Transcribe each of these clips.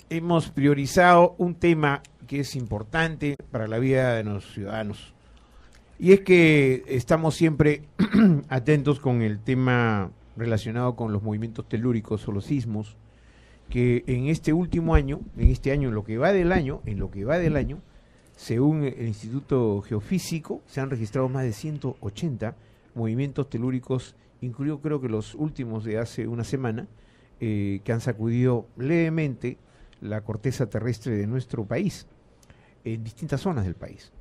hemos priorizado un tema que es importante para la vida de los ciudadanos. Y es que estamos siempre atentos con el tema relacionado con los movimientos telúricos o los sismos, que en este último año, en lo que va del año, según el Instituto Geofísico, se han registrado más de 180 movimientos telúricos, incluido creo que los últimos de hace una semana, que han sacudido levemente la corteza terrestre de nuestro país, en distintas zonas del país.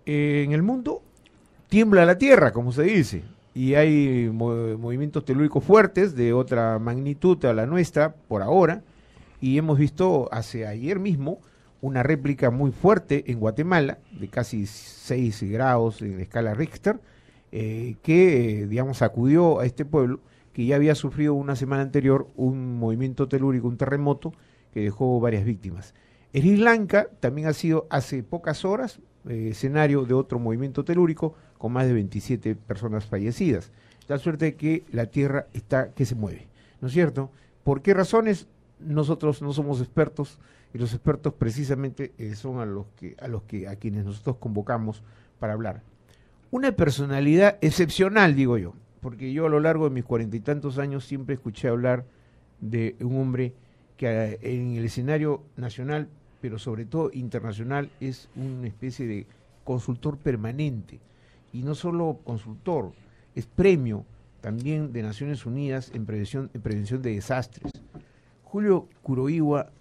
En el mundo tiembla la tierra, como se dice, y hay movimientos telúricos fuertes de otra magnitud a la nuestra, por ahora, y hemos visto hace ayer mismo una réplica muy fuerte en Guatemala, de casi 6 grados en la escala Richter, que, digamos, sacudió a este pueblo, que ya había sufrido una semana anterior un movimiento telúrico, un terremoto, que dejó varias víctimas. En Sri Lanka también ha sido hace pocas horas escenario de otro movimiento telúrico con más de 27 personas fallecidas. Tal suerte que la Tierra está que se mueve, ¿no es cierto? ¿Por qué razones? Nosotros no somos expertos, y los expertos precisamente son a quienes nosotros convocamos para hablar. Una personalidad excepcional, digo yo, porque yo a lo largo de mis 40 y tantos años siempre escuché hablar de un hombre que en el escenario nacional, pero sobre todo internacional, es una especie de consultor permanente, y no solo consultor, es premio también de Naciones Unidas en prevención de desastres. Julio Kuroiwa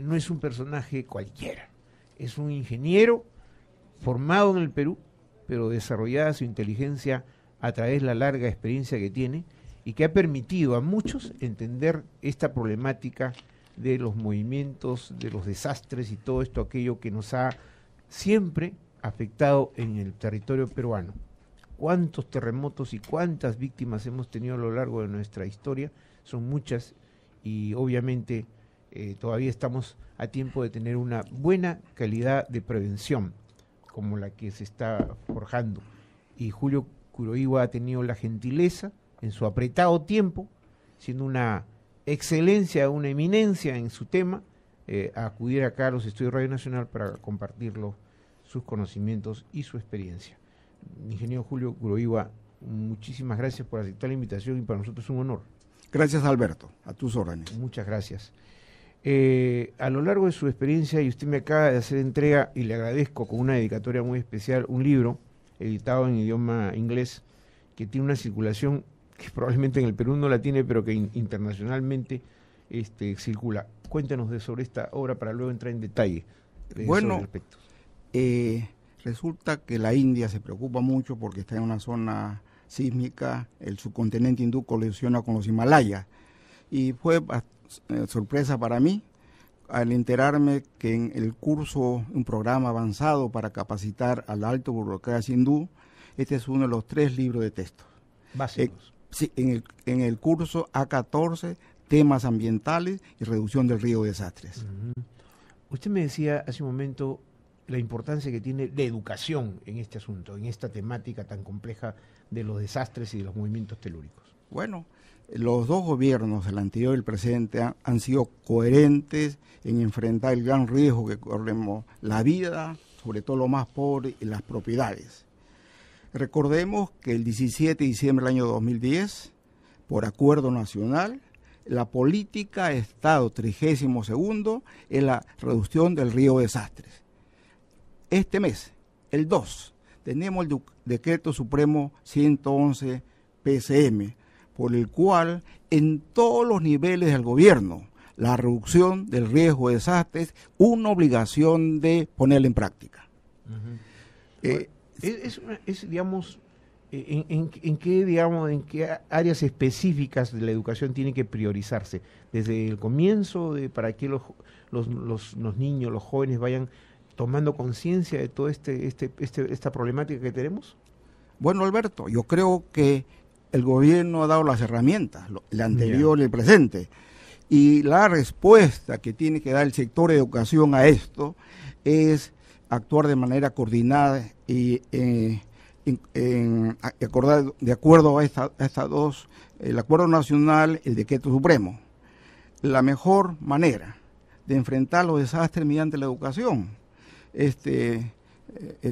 no es un personaje cualquiera, es un ingeniero formado en el Perú, pero desarrollada su inteligencia a través de la larga experiencia que tiene y que ha permitido a muchos entender esta problemática de los movimientos, de los desastres y todo esto, aquello que nos ha siempre afectado en el territorio peruano. Cuántos terremotos y cuántas víctimas hemos tenido a lo largo de nuestra historia, son muchas, y obviamente todavía estamos a tiempo de tener una buena calidad de prevención, como la que se está forjando. Y Julio Kuroiwa ha tenido la gentileza, en su apretado tiempo, siendo una excelencia, una eminencia en su tema, a acudir acá a los estudios de Radio Nacional para compartirlo, sus conocimientos y su experiencia. Ingeniero Julio Kuroiwa, muchísimas gracias por aceptar la invitación, y para nosotros es un honor. Gracias, Alberto, a tus órdenes. Muchas gracias. A lo largo de su experiencia, y usted me acaba de hacer entrega, y le agradezco con una dedicatoria muy especial, un libro editado en idioma inglés, que tiene una circulación que probablemente en el Perú no la tiene, pero que internacionalmente circula. Cuéntanos sobre esta obra para luego entrar en detalle. Bueno, resulta que la India se preocupa mucho porque está en una zona sísmica, el subcontinente hindú colisiona con los Himalayas, y fue sorpresa para mí al enterarme que en el curso, un programa avanzado para capacitar al alto burocracia hindú, este es uno de los 3 libros de texto básicos. Sí, en el curso A14, temas ambientales y reducción del riesgo de desastres. Usted me decía hace un momento la importancia que tiene la educación en este asunto, en esta temática tan compleja de los desastres y de los movimientos telúricos. Bueno, los dos gobiernos, el anterior y el presente, han sido coherentes en enfrentar el gran riesgo que corremos, la vida, sobre todo lo más pobre, y las propiedades. Recordemos que el 17 de diciembre del año 2010, por acuerdo nacional, la política de Estado 32º es la reducción del riesgo de desastres. Este mes, el 2, tenemos el Decreto Supremo 111 PCM, por el cual en todos los niveles del gobierno, la reducción del riesgo de desastres, una obligación de ponerla en práctica. Digamos, ¿en qué áreas específicas de la educación tiene que priorizarse? Desde el comienzo, para que los niños, los jóvenes vayan tomando conciencia de toda esta problemática que tenemos. Bueno, Alberto, yo creo que el gobierno ha dado las herramientas, el anterior y el presente, y la respuesta que tiene que dar el sector de educación a esto es actuar de manera coordinada y de acuerdo a estas dos, el acuerdo nacional, el decreto supremo. La mejor manera de enfrentar los desastres mediante la educación. Este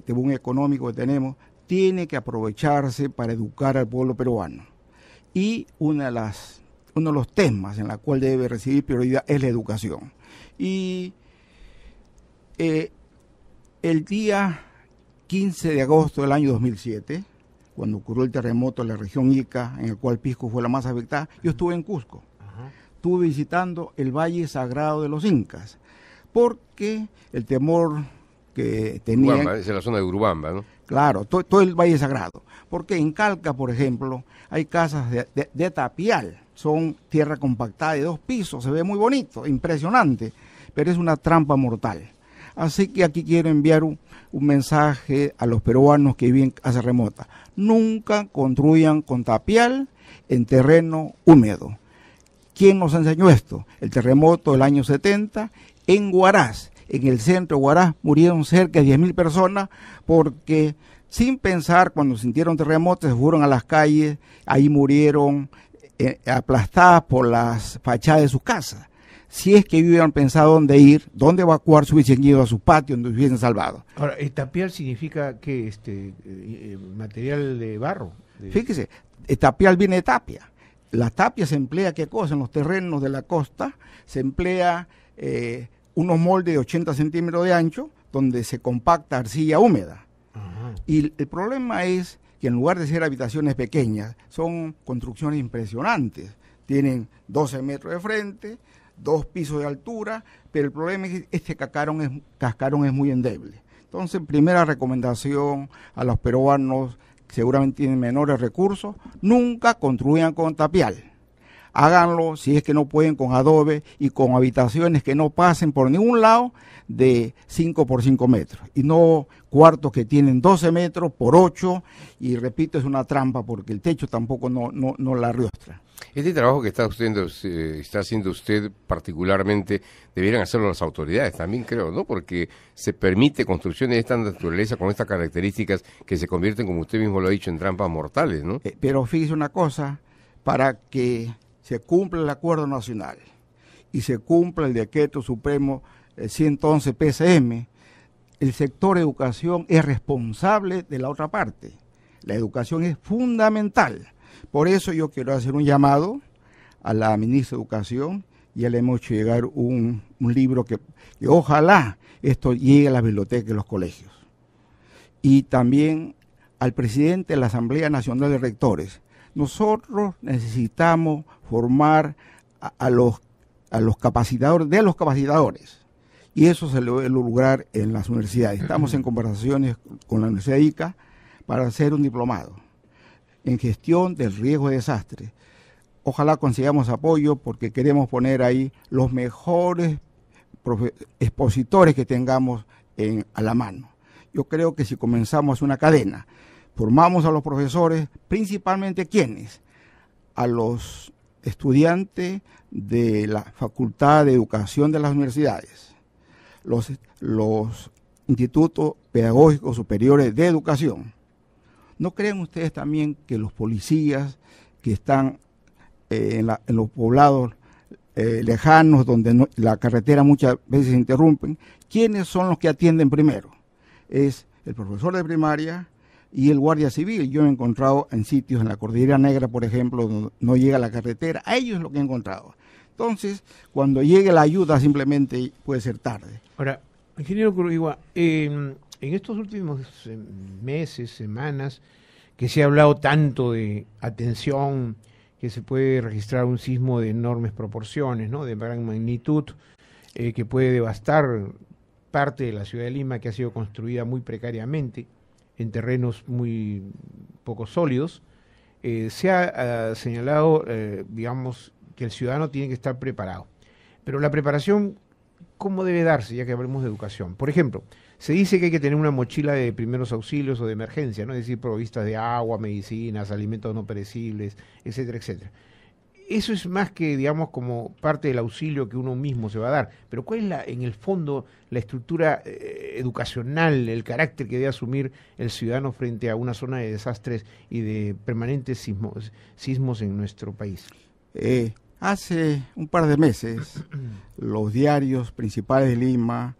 boom económico que tenemos tiene que aprovecharse para educar al pueblo peruano. Y uno de los temas en la cual debe recibir prioridad es la educación. Y el día 15 de agosto del año 2007, cuando ocurrió el terremoto en la región Ica, en el cual Pisco fue la más afectada, yo estuve en Cusco. Estuve visitando el Valle Sagrado de los Incas, porque el temor que tenían... Urubamba, es en la zona de Urubamba, ¿no? Claro, todo el Valle Sagrado. Porque en Calca, por ejemplo, hay casas de tapial, son tierra compactada de 2 pisos, se ve muy bonito, impresionante, pero es una trampa mortal. Así que aquí quiero enviar un mensaje a los peruanos que viven en casa remota. Nunca construyan con tapial en terreno húmedo. ¿Quién nos enseñó esto? El terremoto del año 70 en Huaraz. En el centro de Huaraz murieron cerca de 10.000 personas porque sin pensar, cuando sintieron terremotos, se fueron a las calles, ahí murieron aplastadas por las fachadas de sus casas. Si es que hubieran pensado dónde ir, dónde evacuar, se hubiesen ido a sus patios, donde se hubiesen salvado. Ahora, ¿el tapial significa que material de barro? Fíjese, el tapial viene de tapia. La tapia se emplea, ¿qué cosa? En los terrenos de la costa se emplea unos moldes de 80 centímetros de ancho, donde se compacta arcilla húmeda. Ajá. Y el problema es que en lugar de ser habitaciones pequeñas, son construcciones impresionantes. Tienen 12 metros de frente, 2 pisos de altura, pero el problema es que este cascarón es muy endeble. Entonces, primera recomendación a los peruanos que seguramente tienen menores recursos: nunca construyan con tapial. Háganlo, si es que no pueden, con adobe y con habitaciones que no pasen por ningún lado de 5 por 5 metros. Y no cuartos que tienen 12 metros por 8, y repito, es una trampa porque el techo tampoco no la riostra. Este trabajo que está haciendo usted particularmente, debieran hacerlo las autoridades también, creo, ¿no? Porque se permite construcciones de esta naturaleza con estas características que se convierten, como usted mismo lo ha dicho, en trampas mortales, ¿no? Pero fíjese una cosa, para que se cumpla el acuerdo nacional y se cumpla el decreto supremo 111 PCM, el sector educación es responsable de la otra parte. La educación es fundamental. Por eso yo quiero hacer un llamado a la ministra de Educación. Ya le hemos hecho llegar un libro que ojalá esto llegue a las bibliotecas de los colegios. Y también al presidente de la Asamblea Nacional de Rectores. Nosotros necesitamos formar a los capacitadores de los capacitadores, y eso se lo debe lograr en las universidades. Estamos en conversaciones con la Universidad de Ica para hacer un diplomado en gestión del riesgo de desastre. Ojalá consigamos apoyo, porque queremos poner ahí los mejores expositores que tengamos a la mano. Yo creo que si comenzamos una cadena, formamos a los profesores, principalmente ¿quiénes? A los estudiantes de la Facultad de Educación de las universidades, los institutos pedagógicos superiores de educación. ¿No creen ustedes también que los policías que están en los poblados lejanos, donde la carretera muchas veces se interrumpen, quiénes son los que atienden primero? Es el profesor de primaria y el guardia civil. Yo he encontrado en sitios, en la Cordillera Negra, por ejemplo, donde no llega la carretera, a ellos es lo que he encontrado. Entonces, cuando llegue la ayuda, simplemente puede ser tarde. Ahora, ingeniero Curigua, en estos últimos meses, semanas, que se ha hablado tanto de atención, que se puede registrar un sismo de enormes proporciones, ¿no?, de gran magnitud, que puede devastar parte de la ciudad de Lima, que ha sido construida muy precariamente, en terrenos muy poco sólidos, se ha señalado, digamos, que el ciudadano tiene que estar preparado. Pero la preparación, ¿cómo debe darse, ya que hablamos de educación? Por ejemplo, se dice que hay que tener una mochila de primeros auxilios o de emergencia, ¿no? Es decir, provistas de agua, medicinas, alimentos no perecibles, etcétera, etcétera. Eso es más que, digamos, como parte del auxilio que uno mismo se va a dar. Pero ¿cuál es, en el fondo, la estructura educacional, el carácter que debe asumir el ciudadano frente a una zona de desastres y de permanentes sismos en nuestro país? Hace un par de meses, los diarios principales de Lima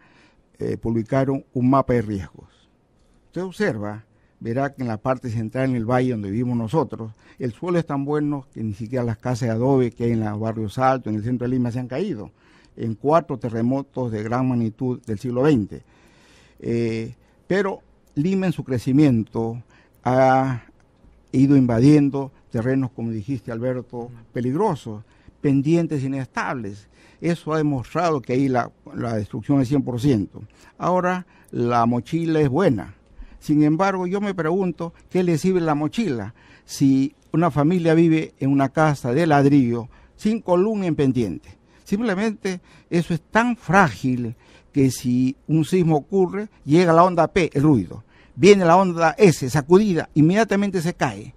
publicaron un mapa de riesgos. Usted observa, verá que en la parte central, en el valle donde vivimos nosotros, el suelo es tan bueno que ni siquiera las casas de adobe que hay en los barrios altos, en el centro de Lima, se han caído en 4 terremotos de gran magnitud del siglo XX. Pero Lima en su crecimiento ha ido invadiendo terrenos, como dijiste, Alberto, peligrosos, pendientes inestables. Eso ha demostrado que ahí la destrucción es 100%. Ahora la mochila es buena. Sin embargo, yo me pregunto, ¿qué le sirve la mochila si una familia vive en una casa de ladrillo sin columna en pendiente? Simplemente eso es tan frágil que si un sismo ocurre, llega la onda P, el ruido. Viene la onda S, sacudida, inmediatamente se cae.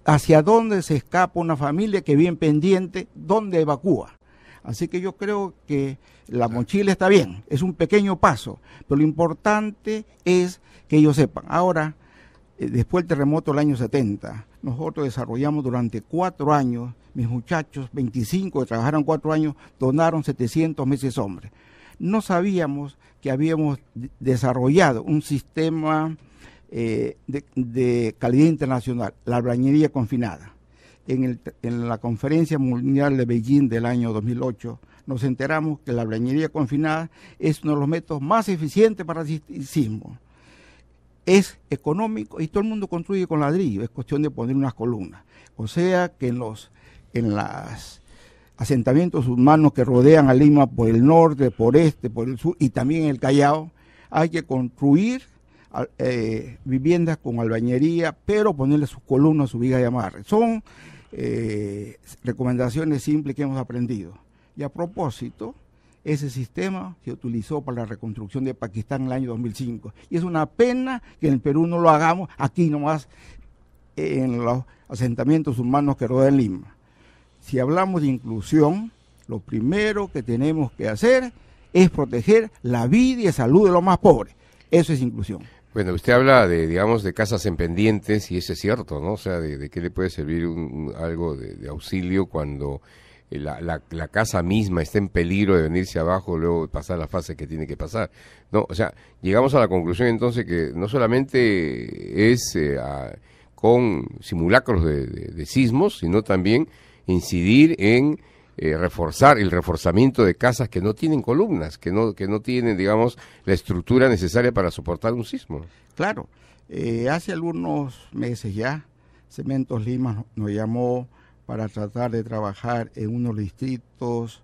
¿Hacia dónde se escapa una familia que vive en pendiente? ¿Dónde evacúa? Así que yo creo que la mochila está bien, es un pequeño paso, pero lo importante es que ellos sepan. Ahora, después del terremoto del año 70, nosotros desarrollamos durante 4 años, mis muchachos, 25 que trabajaron 4 años, donaron 700 meses hombres. No sabíamos que habíamos desarrollado un sistema de calidad internacional, la albañilería confinada. En la Conferencia Mundial de Beijing del año 2008, nos enteramos que la albañilería confinada es uno de los métodos más eficientes para el sismo. Es económico y todo el mundo construye con ladrillo, es cuestión de poner unas columnas. O sea que en los asentamientos humanos que rodean a Lima por el norte, por este, por el sur y también en el Callao, hay que construir viviendas con albañería, pero ponerle sus columnas, su viga de amarre. Son recomendaciones simples que hemos aprendido. Y a propósito, ese sistema se utilizó para la reconstrucción de Pakistán en el año 2005. Y es una pena que en el Perú no lo hagamos aquí nomás, en los asentamientos humanos que rodean Lima. Si hablamos de inclusión, lo primero que tenemos que hacer es proteger la vida y la salud de los más pobres. Eso es inclusión. Bueno, usted habla de, digamos, de casas en pendientes, y eso es cierto, ¿no? O sea, de qué le puede servir algo de auxilio cuando la casa misma está en peligro de venirse abajo, luego de pasar la fase que tiene que pasar, ¿no? O sea, llegamos a la conclusión entonces que no solamente es con simulacros de sismos, sino también incidir en reforzar el reforzamiento de casas que no tienen columnas, que no tienen, digamos, la estructura necesaria para soportar un sismo. Claro, hace algunos meses ya, Cementos Lima nos llamó para tratar de trabajar en unos distritos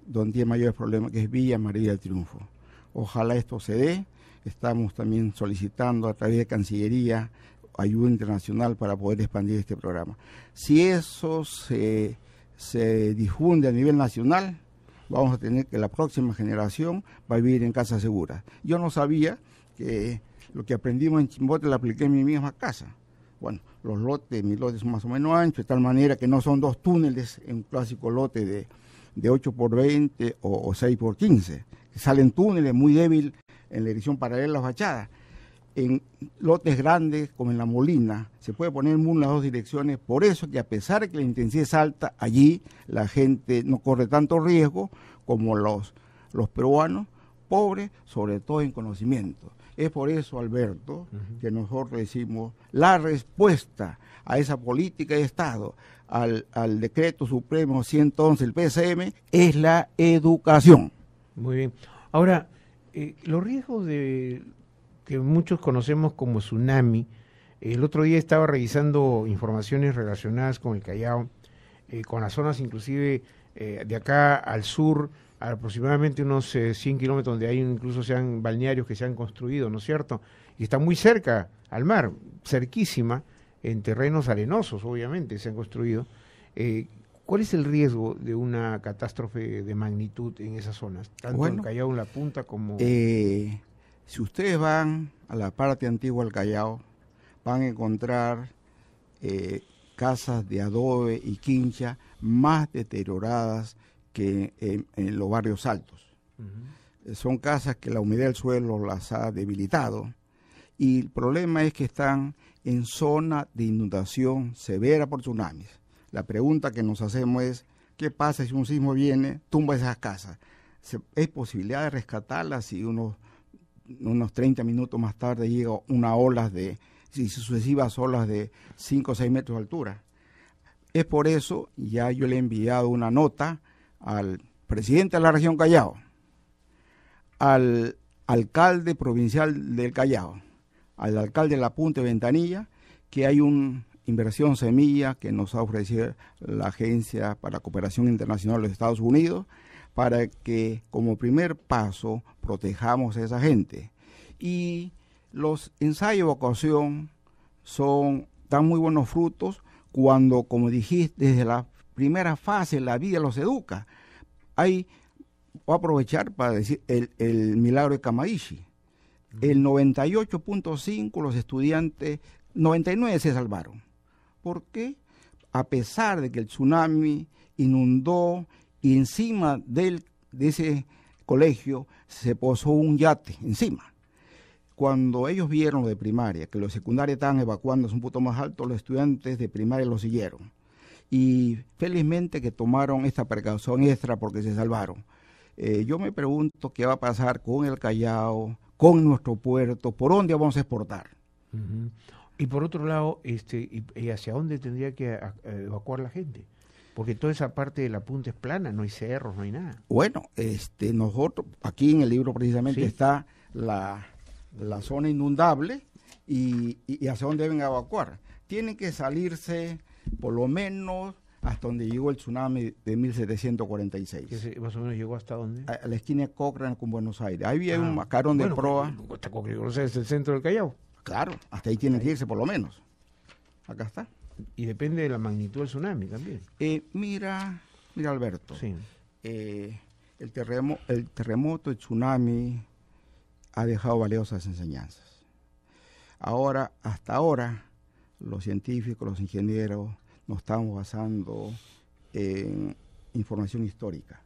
donde tiene mayores problemas, que es Villa María del Triunfo. Ojalá esto se dé. Estamos también solicitando a través de Cancillería ayuda internacional para poder expandir este programa. Si eso se difunde a nivel nacional, vamos a tener que la próxima generación va a vivir en casas seguras. Yo no sabía que lo que aprendimos en Chimbote lo apliqué en mi misma casa. Bueno, mis lotes son más o menos anchos, de tal manera que no son 2 túneles en un clásico lote de 8 por 20 o 6 por 15. Salen túneles muy débil en la dirección paralela a la fachada. En lotes grandes, como en La Molina, se puede poner en las 2 direcciones. Por eso que a pesar de que la intensidad es alta, allí la gente no corre tanto riesgo como los peruanos, pobres, sobre todo en conocimiento. Es por eso, Alberto, que nosotros decimos la respuesta a esa política de Estado, al decreto supremo 111, el PSM, es la educación. Muy bien. Ahora, los riesgos que muchos conocemos como tsunami, el otro día estaba revisando informaciones relacionadas con el Callao, con las zonas inclusive de acá al sur, aproximadamente unos 100 kilómetros, donde hay incluso sean balnearios que se han construido, ¿no es cierto? Y está muy cerca al mar, cerquísima, en terrenos arenosos, obviamente, se han construido. ¿Cuál es el riesgo de una catástrofe de magnitud en esas zonas? Tanto en Callao, en la punta, como... Si ustedes van a la parte antigua del Callao, van a encontrar casas de adobe y quincha más deterioradas que en los barrios altos. Son casas que la humedad del suelo las ha debilitado, y el problema es que están en zona de inundación severa por tsunamis. La pregunta que nos hacemos es, ¿qué pasa si un sismo viene, tumba esas casas? ¿Es posibilidad de rescatarlas si unos 30 minutos más tarde llega una ola sucesivas olas de 5 o 6 metros de altura? Es por eso, ya yo le he enviado una nota al presidente de la región Callao, al alcalde provincial del Callao, al alcalde de la Punta de Ventanilla, que hay una inversión semilla que nos ha ofrecido la Agencia para la Cooperación Internacional de los Estados Unidos, para que como primer paso protejamos a esa gente. Y los ensayos de evacuación dan muy buenos frutos cuando, como dijiste, desde la primera fase la vida los educa. Voy a aprovechar para decir el milagro de Camaishi. El 98.5 los estudiantes, 99 se salvaron. ¿Por qué? A pesar de que el tsunami inundó y encima de ese colegio se posó un yate encima. Cuando ellos vieron lo de primaria, que los secundarios estaban evacuando un punto más alto, los estudiantes de primaria lo siguieron. Y felizmente que tomaron esta precaución extra porque se salvaron. Yo me pregunto qué va a pasar con el Callao, con nuestro puerto, por dónde vamos a exportar. Uh-huh. Y por otro lado, ¿y hacia dónde tendría que evacuar la gente? Porque toda esa parte de la punta es plana, no hay cerros, no hay nada. Bueno, nosotros, aquí en el libro precisamente sí. Está la zona inundable y hacia dónde deben evacuar. Tienen que salirse por lo menos hasta donde llegó el tsunami de 1746. ¿Que más o menos llegó hasta dónde? A la esquina de Cochrane con Buenos Aires. Ahí había un macarón de proa. ¿Hasta Cochrane es el centro del Callao? Claro, hasta ahí tienen que irse por lo menos. Acá está. Y depende de la magnitud del tsunami también. Mira Alberto. Sí. El terremoto, el tsunami ha dejado valiosas enseñanzas. Hasta ahora, los científicos, los ingenieros, nos estamos basando en información histórica.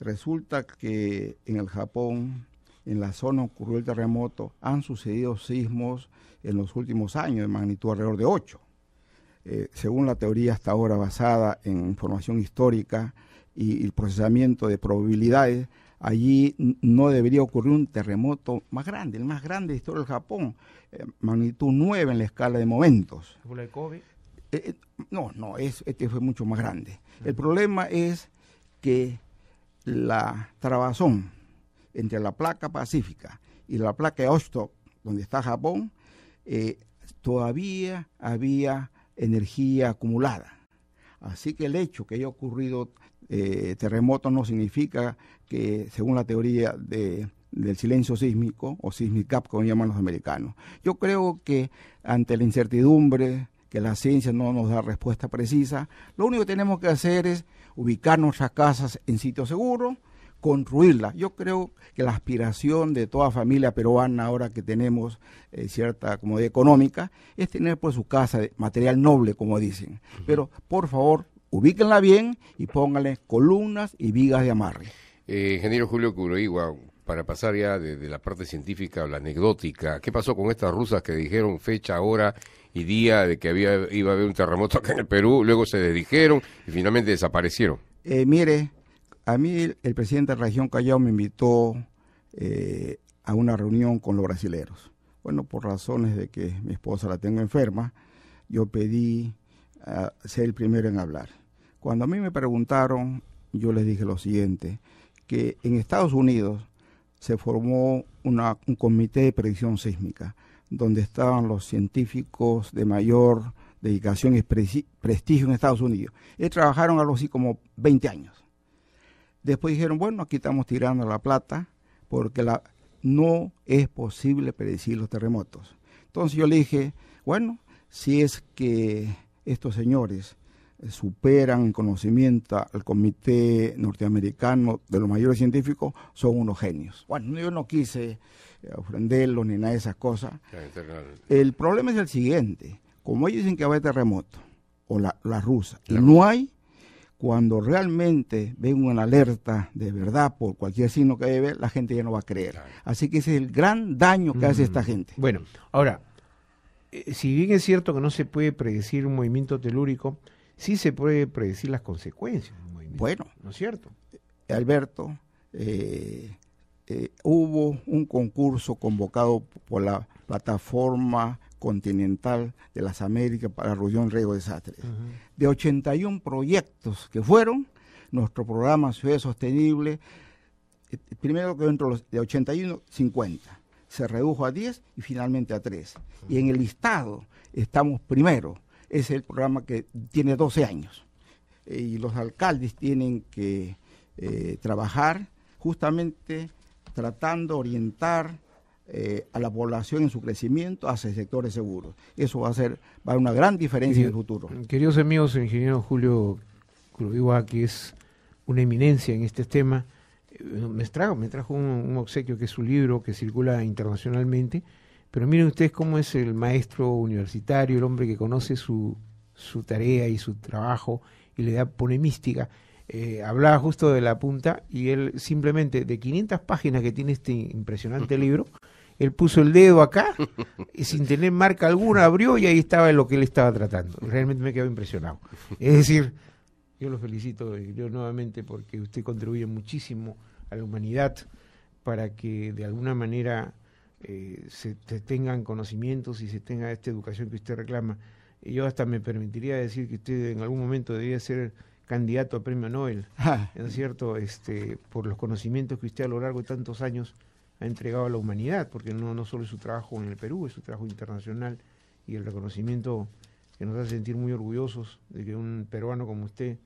Resulta que en el Japón, en la zona ocurrió el terremoto, han sucedido sismos en los últimos años de magnitud alrededor de 8. Según la teoría hasta ahora basada en información histórica y el procesamiento de probabilidades, allí no debería ocurrir un terremoto más grande, el más grande de la historia del Japón, magnitud 9 en la escala de momentos. ¿Fue la de Kobe? Este fue mucho más grande. El problema es que la trabazón entre la placa pacífica y la placa de Oshtok, donde está Japón, todavía había energía acumulada. Así que el hecho que haya ocurrido terremoto no significa que, según la teoría del silencio sísmico, o seismic gap, como llaman los americanos. Yo creo que ante la incertidumbre, que la ciencia no nos da respuesta precisa, lo único que tenemos que hacer es ubicar nuestras casas en sitio seguro, construirlas. Yo creo que la aspiración de toda familia peruana, ahora que tenemos cierta comodidad económica, es tener pues su casa de material noble, como dicen. Pero, por favor, ubíquenla bien y pónganle columnas y vigas de amarre. Ingeniero Julio Kuroiwa, para pasar ya de la parte científica a la anecdótica, ¿qué pasó con estas rusas que dijeron fecha, hora y día de que iba a haber un terremoto acá en el Perú, luego se desdijeron y finalmente desaparecieron? Mire, a mí el presidente de la región Callao me invitó a una reunión con los brasileros. Bueno, por razones de que mi esposa la tengo enferma, yo pedí ser el primero en hablar. Cuando a mí me preguntaron, yo les dije lo siguiente, que en Estados Unidos se formó un comité de predicción sísmica, donde estaban los científicos de mayor dedicación y prestigio en Estados Unidos. Ellos trabajaron algo así como 20 años. Después dijeron, bueno, aquí estamos tirando la plata porque no es posible predecir los terremotos. Entonces yo le dije, bueno, si es que estos señores superan en conocimiento al comité norteamericano de los mayores científicos, son unos genios. Bueno, yo no quise ofenderlos ni nada de esas cosas. El problema es el siguiente, como ellos dicen que va a haber terremoto, o la rusa, y no hay, cuando realmente ven una alerta de verdad por cualquier signo que debe, la gente ya no va a creer. Claro. Así que ese es el gran daño que hace esta gente. Bueno, ahora, si bien es cierto que no se puede predecir un movimiento telúrico, sí se puede predecir las consecuencias del movimiento. Bueno, ¿No es cierto? Alberto, hubo un concurso convocado por la Plataforma Continental de las Américas para la Reducción de Riesgo de Desastres. De 81 proyectos que fueron, nuestro programa Ciudad Sostenible, primero que dentro de 81, 50. Se redujo a 10 y finalmente a 3. Y en el listado estamos primero. Es el programa que tiene 12 años. Y los alcaldes tienen que trabajar justamente tratando de orientar a la población en su crecimiento hacia sectores seguros. Eso va a hacer una gran diferencia en el futuro. Queridos amigos, el ingeniero Julio Kuroiwa, que es una eminencia en este tema, me trajo un obsequio que es su libro que circula internacionalmente, pero miren ustedes cómo es el maestro universitario, el hombre que conoce su tarea y su trabajo y le pone mística. Hablaba justo de la punta y él simplemente de 500 páginas que tiene este impresionante libro, él puso el dedo acá y sin tener marca alguna abrió y ahí estaba lo que él estaba tratando. Realmente me quedo impresionado. Es decir, yo lo felicito yo nuevamente porque usted contribuye muchísimo a la humanidad para que de alguna manera se tengan conocimientos y se tenga esta educación que usted reclama. Y yo hasta me permitiría decir que usted en algún momento debería ser candidato a premio Nobel, ¿no es cierto? Por los conocimientos que usted a lo largo de tantos años ha entregado a la humanidad, porque no solo es su trabajo en el Perú, es su trabajo internacional y el reconocimiento que nos hace sentir muy orgullosos de que un peruano como usted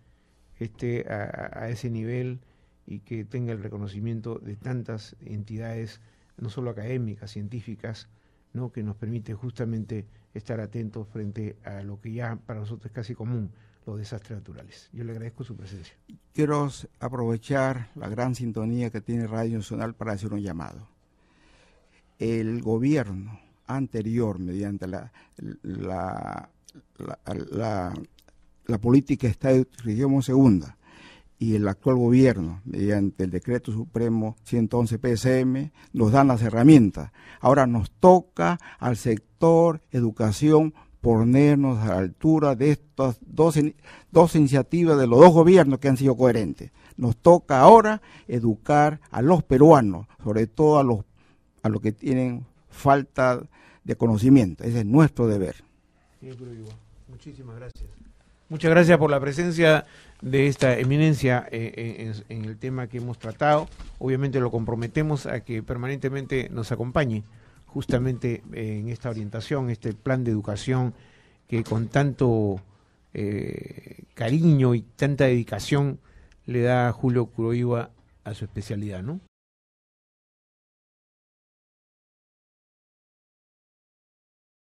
esté a ese nivel y que tenga el reconocimiento de tantas entidades, no solo académicas, científicas, ¿no? Que nos permite justamente estar atentos frente a lo que ya para nosotros es casi común, los desastres naturales. Yo le agradezco su presencia. Quiero aprovechar la gran sintonía que tiene Radio Nacional para hacer un llamado. El gobierno anterior, mediante la política Estado de Región Segunda, y el actual gobierno, mediante el decreto supremo 111 PSM, nos dan las herramientas. Ahora nos toca al sector educación ponernos a la altura de estas dos iniciativas de los dos gobiernos que han sido coherentes. Nos toca ahora educar a los peruanos, sobre todo a los que tienen falta de conocimiento. Ese es nuestro deber. Muchísimas gracias. Muchas gracias por la presencia de esta eminencia en el tema que hemos tratado. Obviamente lo comprometemos a que permanentemente nos acompañe justamente en esta orientación, este plan de educación que con tanto cariño y tanta dedicación le da Julio Kuroiwa a su especialidad, ¿no?